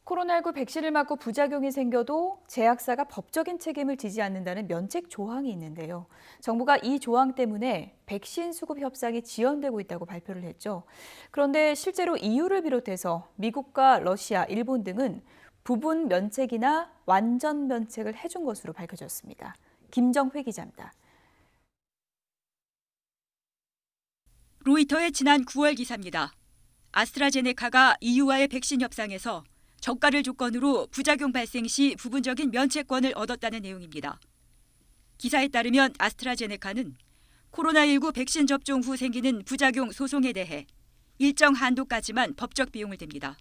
코로나19 백신을 맞고 부작용이 생겨도 제약사가 법적인 책임을 지지 않는다는 면책 조항이 있는데요. 정부가 이 조항 때문에 백신 수급 협상이 지연되고 있다고 발표를 했죠. 그런데 실제로 EU를 비롯해서 미국과 러시아, 일본 등은 부분 면책이나 완전 면책을 해준 것으로 밝혀졌습니다. 김정회 기자입니다. 로이터의 지난 9월 기사입니다. 아스트라제네카가 EU와의 백신 협상에서 저가를 조건으로 부작용 발생 시 부분적인 면책권을 얻었다는 내용입니다. 기사에 따르면 아스트라제네카는 코로나19 백신 접종 후 생기는 부작용 소송에 대해 일정 한도까지만 법적 비용을 댑니다.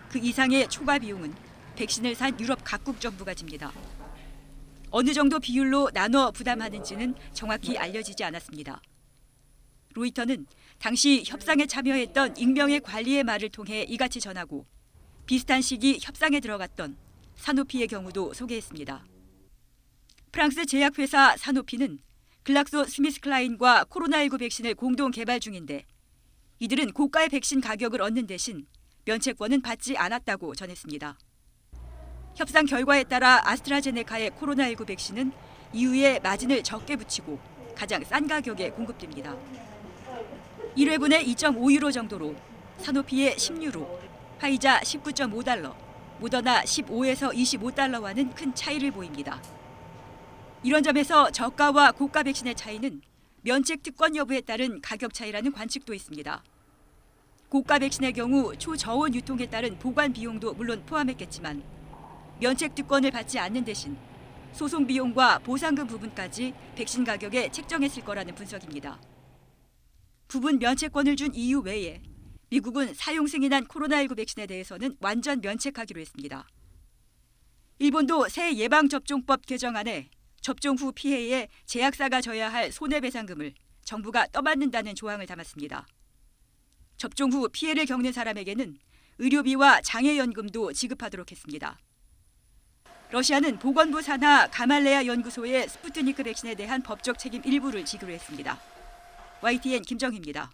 그 이상의 초과 비용은 백신을 산 유럽 각국 정부가 집니다. 어느 정도 비율로 나눠 부담하는지는 정확히 알려지지 않았습니다. 로이터는 당시 협상에 참여했던 익명의 관리의 말을 통해 이같이 전하고 비슷한 시기 협상에 들어갔던 사노피의 경우도 소개했습니다. 프랑스 제약회사 사노피는 글락소 스미스클라인과 코로나19 백신을 공동 개발 중인데 이들은 고가의 백신 가격을 얻는 대신 면책권은 받지 않았다고 전했습니다. 협상 결과에 따라 아스트라제네카의 코로나19 백신은 EU에 마진을 적게 붙이고 가장 싼 가격에 공급됩니다. 1회분에 2.5유로 정도로 사노피의 10유로, 화이자 19.5달러, 모더나 15에서 25달러와는 큰 차이를 보입니다. 이런 점에서 저가와 고가 백신의 차이는 면책 특권 여부에 따른 가격 차이라는 관측도 있습니다. 고가 백신의 경우 초저온 유통에 따른 보관 비용도 물론 포함했겠지만 면책 특권을 받지 않는 대신 소송 비용과 보상금 부분까지 백신 가격에 책정했을 거라는 분석입니다. 부분 면책권을 준 EU 외에 미국은 사용 승인한 코로나19 백신에 대해서는 완전 면책하기로 했습니다. 일본도 새 예방접종법 개정안에 접종 후 피해에 제약사가 져야 할 손해배상금을 정부가 떠받는다는 조항을 담았습니다. 접종 후 피해를 겪는 사람에게는 의료비와 장애연금도 지급하도록 했습니다. 러시아는 보건부 산하 가말레아 연구소의 스푸트니크 백신에 대한 법적 책임 일부를 지기로 했습니다. YTN 김정희입니다.